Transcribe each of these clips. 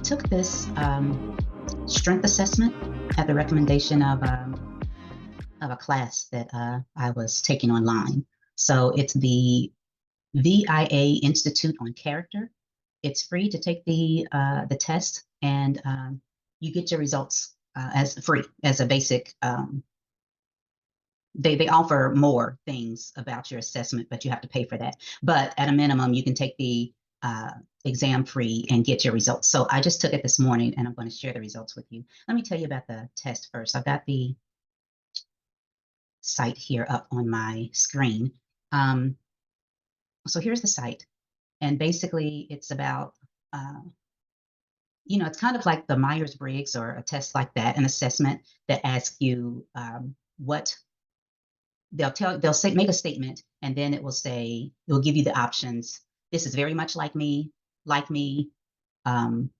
took this strength assessment at the recommendation of a class that I was taking online. So it's the VIA Institute on Character. It's free to take the test, and you get your results as free as a basic. They offer more things about your assessment, but you have to pay for that. But at a minimum, you can take the exam free and get your results. So I just took it this morning, and I'm going to share the results with you. Let me tell you about the test first. I've got the site here up on my screen. So here's the site, and basically it's about, it's kind of like the Myers-Briggs or a test like that, an assessment that asks you what they'll say, make a statement, and then it will give you the options. This is very much like me, like me. Then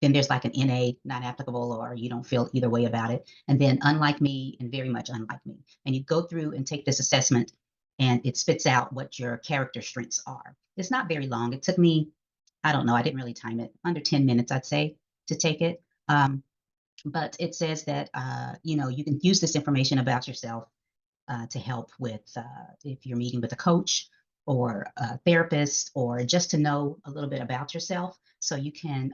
there's like an NA, not applicable, or you don't feel either way about it. And then unlike me and very much unlike me. And you go through and take this assessment, and it spits out what your character strengths are. It's not very long. It took me, I don't know, I didn't really time it, under 10 minutes, I'd say, to take it. But it says that, you can use this information about yourself to help with if you're meeting with a coach or a therapist, or just to know a little bit about yourself, so you can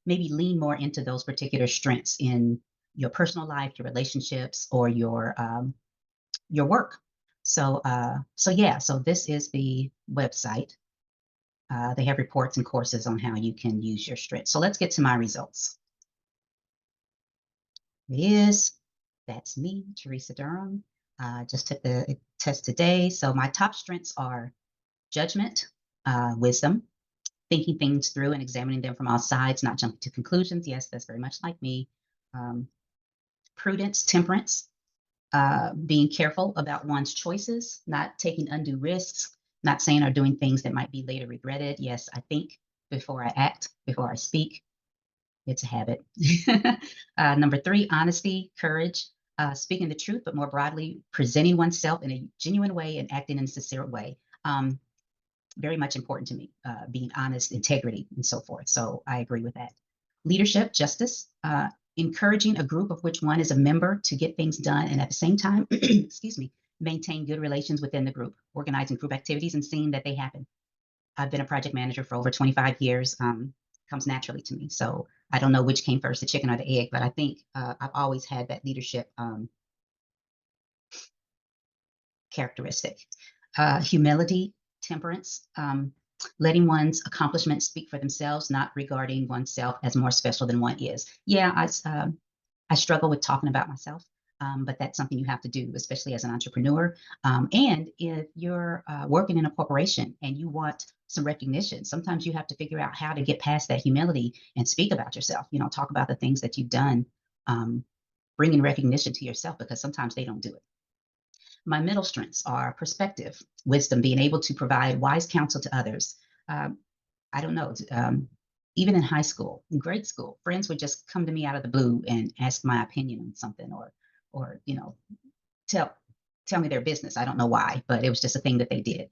maybe lean more into those particular strengths in your personal life, your relationships, or your work. So this is the website. They have reports and courses on how you can use your strengths. So let's get to my results. That's me, Teresa Durham. Just took the test today. So my top strengths are judgment, wisdom, thinking things through and examining them from all sides, not jumping to conclusions. Yes, that's very much like me. Prudence, temperance, being careful about one's choices, not taking undue risks, not saying or doing things that might be later regretted. Yes, I think before I act, before I speak. It's a habit. Number 3, honesty, courage, speaking the truth, but more broadly, presenting oneself in a genuine way and acting in a sincere way. Very much important to me, being honest, integrity, and so forth. So I agree with that. Leadership, justice, encouraging a group of which one is a member to get things done, and at the same time, excuse me, maintain good relations within the group, organizing group activities and seeing that they happen. I've been a project manager for over 25 years. Comes naturally to me. So I don't know which came first, the chicken or the egg, but I think I've always had that leadership characteristic. Humility, temperance, letting one's accomplishments speak for themselves, not regarding oneself as more special than one is. Yeah, I struggle with talking about myself, but that's something you have to do, especially as an entrepreneur. And if you're working in a corporation and you want some recognition, sometimes you have to figure out how to get past that humility and speak about yourself, talk about the things that you've done, bringing recognition to yourself, because sometimes they don't do it. My middle strengths are perspective, wisdom, being able to provide wise counsel to others. I don't know, even in high school, in grade school, friends would just come to me out of the blue and ask my opinion on something, or tell me their business. I don't know why, but it was just a thing that they did.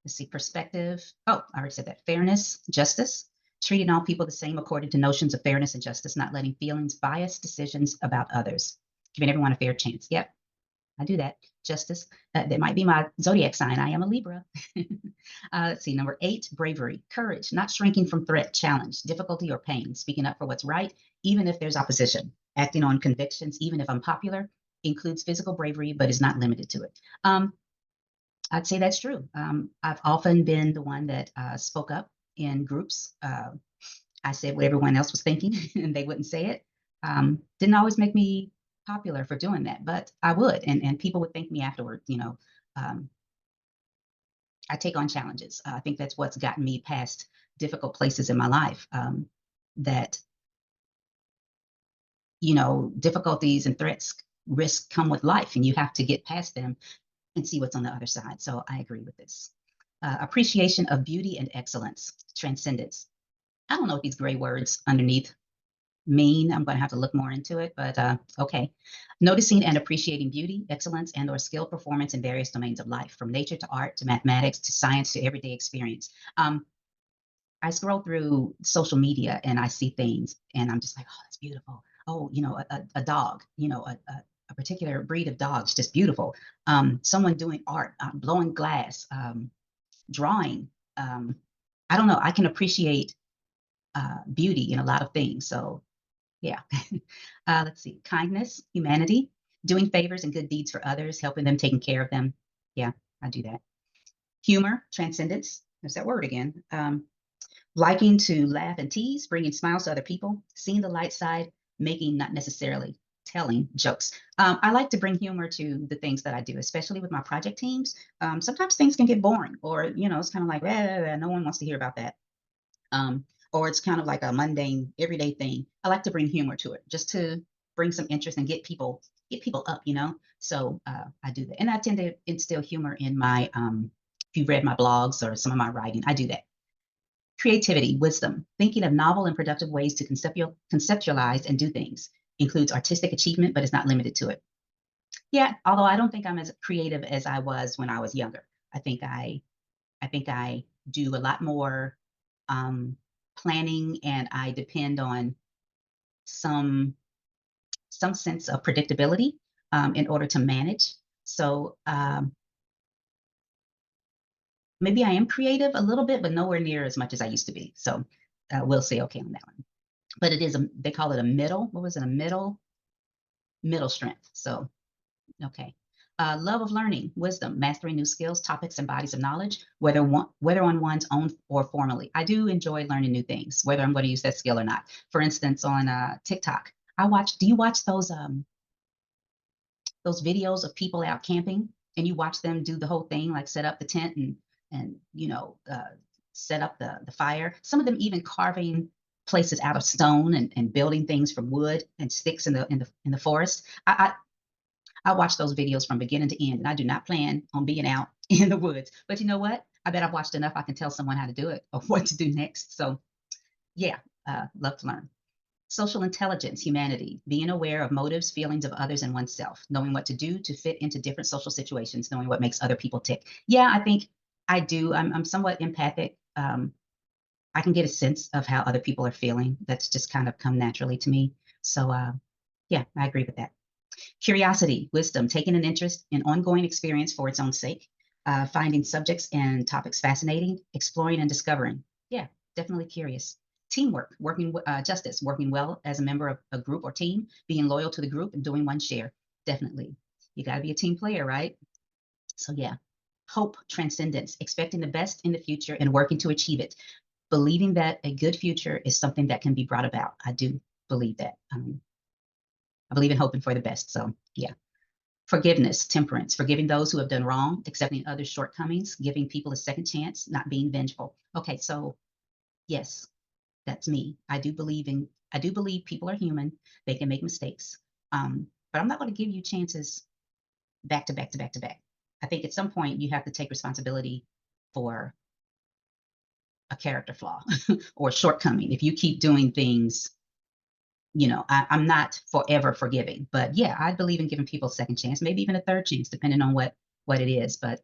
Let's see, perspective. Oh, I already said that. Fairness, justice, treating all people the same according to notions of fairness and justice, not letting feelings bias decisions about others, giving everyone a fair chance. Yep, I do that. Justice. That might be my zodiac sign. I am a Libra. Let's see, number 8, bravery, courage, not shrinking from threat, challenge, difficulty, or pain, speaking up for what's right, even if there's opposition, acting on convictions, even if unpopular, includes physical bravery, but is not limited to it. I'd say that's true. I've often been the one that spoke up in groups. I said what everyone else was thinking, and they wouldn't say it. Didn't always make me popular for doing that, but I would, and people would thank me afterward. I take on challenges. I think that's what's gotten me past difficult places in my life. That difficulties and threats, risks come with life, and you have to get past them and see what's on the other side. So I agree with this. Appreciation of beauty and excellence, transcendence. I don't know what these gray words underneath mean. I'm going to have to look more into it, but okay. Noticing and appreciating beauty, excellence, and or skill performance in various domains of life, from nature to art to mathematics to science to everyday experience. I scroll through social media and I see things and I'm just like, oh, that's beautiful. Oh, a dog, a particular breed of dogs, just beautiful. Someone doing art, blowing glass, drawing. Um, I don't know. I can appreciate beauty in a lot of things. So yeah. Let's see. Kindness, humanity, doing favors and good deeds for others, helping them, taking care of them. Yeah, I do that. Humor, transcendence. There's that word again. Liking to laugh and tease, bringing smiles to other people, seeing the light side, making, not necessarily telling jokes. I like to bring humor to the things that I do, especially with my project teams. Sometimes things can get boring, or it's kind of like, no one wants to hear about that. Or it's kind of like a mundane, everyday thing. I like to bring humor to it, just to bring some interest and get people up. So I do that, and I tend to instill humor in my. If you've read my blogs or some of my writing, I do that. Creativity, wisdom, thinking of novel and productive ways to conceptualize and do things, includes artistic achievement, but is not limited to it. Yeah, although I don't think I'm as creative as I was when I was younger. I think I do a lot more um, planning, and I depend on some some sense of predictability in order to manage. So maybe I am creative a little bit, but nowhere near as much as I used to be. So we'll say okay on that one. But it is they call it a middle. What was it? A middle strength. So okay. Love of learning, wisdom, mastering new skills, topics, and bodies of knowledge, whether on one's own or formally. I do enjoy learning new things, whether I'm going to use that skill or not. For instance, on TikTok, I watch. Do you watch those videos of people out camping, and you watch them do the whole thing, like set up the tent and set up the fire? Some of them even carving places out of stone and building things from wood and sticks in the forest. I watch those videos from beginning to end, and I do not plan on being out in the woods. But you know what? I bet I've watched enough. I can tell someone how to do it or what to do next. So yeah, love to learn. Social intelligence, humanity, being aware of motives, feelings of others and oneself, knowing what to do to fit into different social situations, knowing what makes other people tick. Yeah, I think I do. I'm somewhat empathic. I can get a sense of how other people are feeling. That's just kind of come naturally to me. So yeah, I agree with that. Curiosity, wisdom, taking an interest in ongoing experience for its own sake, finding subjects and topics fascinating, exploring and discovering. Yeah, definitely curious. Teamwork, justice, working well as a member of a group or team, being loyal to the group and doing one's share. Definitely. You got to be a team player, right? So, yeah. Hope, transcendence, expecting the best in the future and working to achieve it. Believing that a good future is something that can be brought about. I do believe that. I believe in hoping for the best. So, yeah. Forgiveness, temperance, forgiving those who have done wrong, accepting others' shortcomings, giving people a second chance, not being vengeful. Okay, so yes, that's me. I do believe people are human. They can make mistakes. But I'm not going to give you chances back to back to back to back. I think at some point you have to take responsibility for a character flaw or shortcoming. If you keep doing things, I'm not forever forgiving. But yeah, I believe in giving people a second chance, maybe even a third chance, depending on what it is. But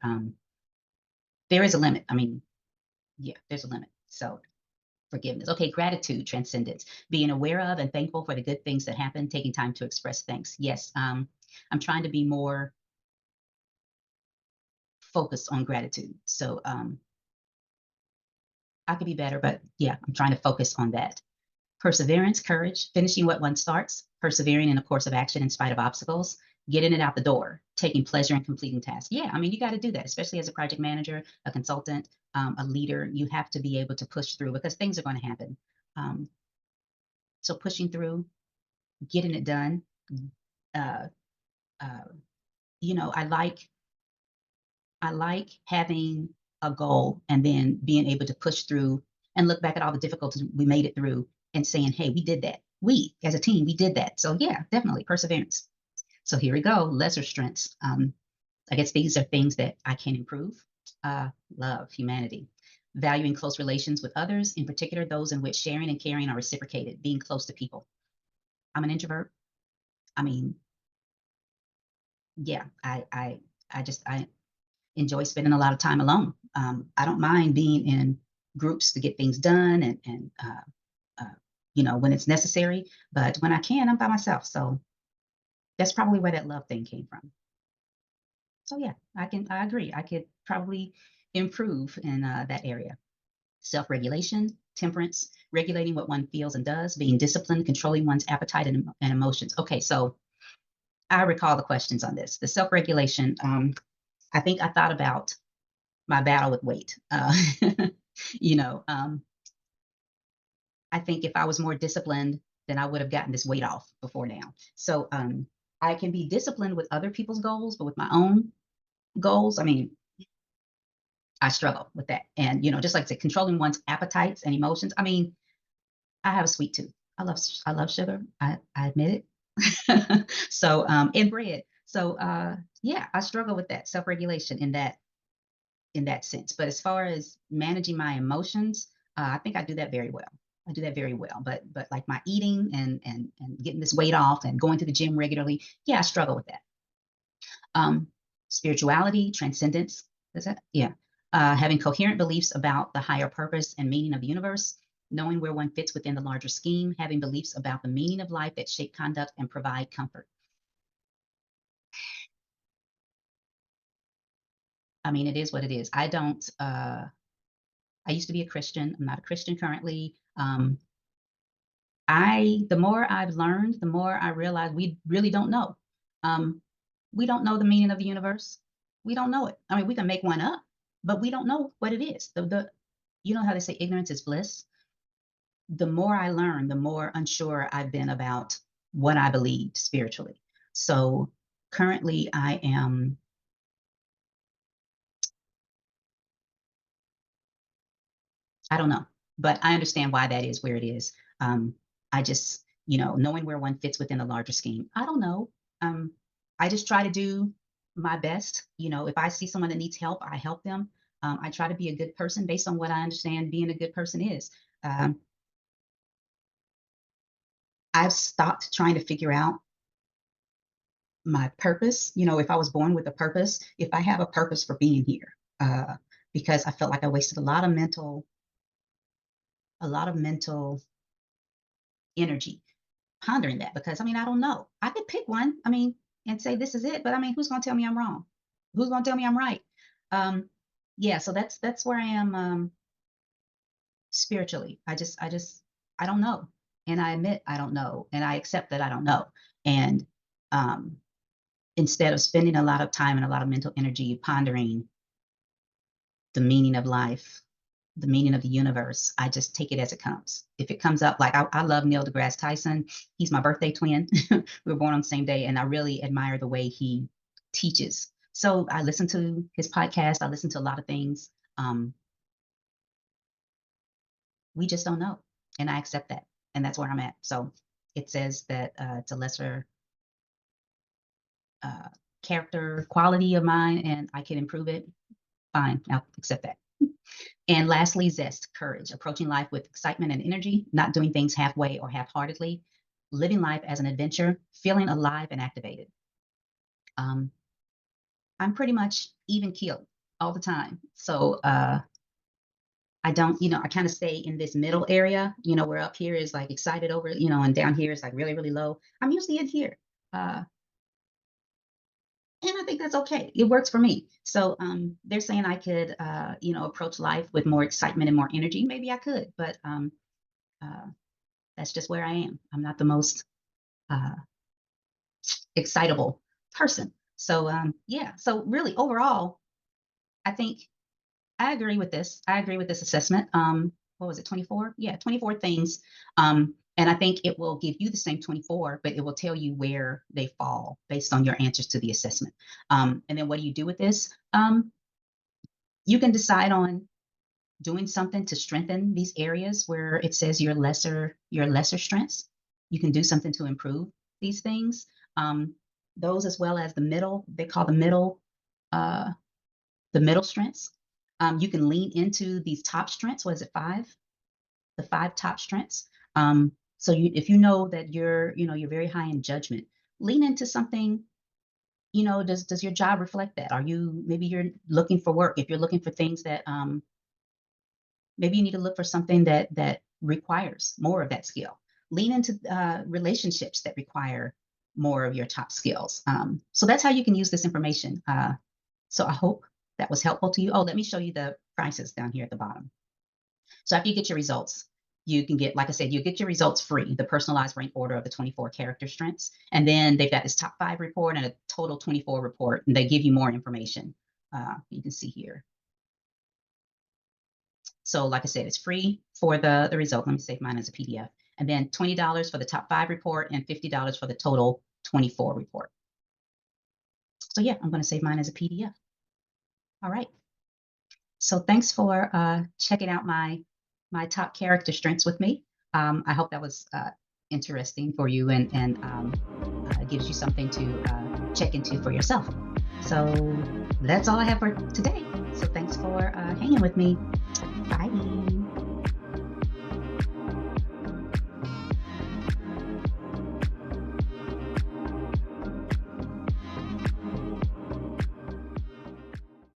there is a limit. I mean, yeah, there's a limit. So forgiveness. Okay, gratitude, transcendence, being aware of and thankful for the good things that happen, taking time to express thanks. Yes, I'm trying to be more focused on gratitude. So I could be better, but yeah, I'm trying to focus on that. Perseverance, courage, finishing what one starts, persevering in a course of action in spite of obstacles, getting it out the door, taking pleasure in completing tasks. Yeah, I mean, you got to do that, especially as a project manager, a consultant, a leader. You have to be able to push through because things are going to happen. Um, so pushing through, getting it done. Uh, uh, I like having a goal and then being able to push through and look back at all the difficulties we made it through and saying, hey, we did that. We, as a team, we did that. So, yeah, definitely perseverance. So, here we go. Lesser strengths. I guess these are things that I can improve. Love, humanity, valuing close relations with others, in particular, those in which sharing and caring are reciprocated, being close to people. I'm an introvert. I mean, yeah, I enjoy spending a lot of time alone. I don't mind being in groups to get things done and when it's necessary. But when I can, I'm by myself. So that's probably where that love thing came from. So yeah, I agree. I could probably improve in that area. Self-regulation, temperance, regulating what one feels and does, being disciplined, controlling one's appetite and emotions. Okay, so I recall the questions on this. The self-regulation, I think I thought about my battle with weight. You know, um, I think if I was more disciplined, then I would have gotten this weight off before now. So I can be disciplined with other people's goals, but with my own goals, I mean, I struggle with that. And just like I said, controlling one's appetites and emotions. I mean, I have a sweet tooth. I love sugar. I admit it. So and bread. So yeah, I struggle with that self-regulation in that sense. But as far as managing my emotions, I think I do that very well. I do that very well. But like my eating and getting this weight off and going to the gym regularly, yeah, I struggle with that. Um, Spirituality, transcendence, is that? Yeah. Having coherent beliefs about the higher purpose and meaning of the universe, knowing where one fits within the larger scheme, having beliefs about the meaning of life that shape conduct and provide comfort. I mean, it is what it is. I used to be a Christian. I'm not a Christian currently. The more I've learned, the more I realize we really don't know. Um, we don't know the meaning of the universe. We don't know it. I mean, we can make one up, but we don't know what it is. You know how they say ignorance is bliss? The more I learn, the more unsure I've been about what I believed spiritually. So currently I don't know, but I understand why that is where it is. I just, knowing where one fits within a larger scheme. I don't know. I just try to do my best. If I see someone that needs help, I help them. I try to be a good person based on what I understand being a good person is. Um, I've stopped trying to figure out my purpose. If I was born with a purpose, if I have a purpose for being here, because I felt like I wasted a lot of mental energy pondering that because I mean, I don't know. I could pick one, I mean, and say this is it, but I mean, who's going to tell me I'm wrong? Who's going to tell me I'm right? Um, yeah, so that's where I am spiritually. I don't know. And I admit I don't know, and I accept that I don't know. And um, instead of spending a lot of time and a lot of mental energy pondering the meaning of life, the meaning of the universe, I just take it as it comes. If it comes up, like I love Neil deGrasse Tyson. He's my birthday twin. We were born on the same day, and I really admire the way he teaches. So I listen to his podcast. I listen to a lot of things. Um, we just don't know, and I accept that, and that's where I'm at. So it says that it's a lesser uh, character quality of mine, and I can improve it. Fine, I'll accept that. And lastly, zest, courage, approaching life with excitement and energy, not doing things halfway or half heartedly, living life as an adventure, feeling alive and activated. Um, I'm pretty much even keeled all the time. So I don't, I kind of stay in this middle area, where up here is like excited over, and down here is like really, really low. I'm usually in here. Uh, and I think that's okay. It works for me. So they're saying I could, approach life with more excitement and more energy. Maybe I could, but uh, that's just where I am. I'm not the most uh, excitable person. So yeah. So really, overall, I think I agree with this. I agree with this assessment. What was it? 24? Yeah, 24 things. And I think it will give you the same 24, but it will tell you where they fall based on your answers to the assessment. And then what do you do with this? You can decide on doing something to strengthen these areas where it says your lesser strengths. You can do something to improve these things. Those as well as the middle, they call uh, the middle strengths. You can lean into these top strengths. What is it, five? The five top strengths. So if you know that you're very high in judgment, lean into something. Does your job reflect that? Maybe you're looking for work? If you're looking for things that Maybe you need to look for something that requires more of that skill. Lean into relationships that require more of your top skills. So that's how you can use this information. So I hope that was helpful to you. Oh, let me show you the prices down here at the bottom. So after you get your results, you can get, like I said, you get your results free, the personalized rank order of the 24 character strengths. And then they've got this top 5 report and a total 24 report, and they give you more information. You can see here. So like I said, it's free for the result. Let me save mine as a PDF. And then $20 for the top 5 report and $50 for the total 24 report. So yeah, I'm going to save mine as a PDF. All right. So thanks for checking out my top character strengths with me. I hope that was interesting for you and gives you something to check into for yourself. So that's all I have for today. So thanks for hanging with me. Bye.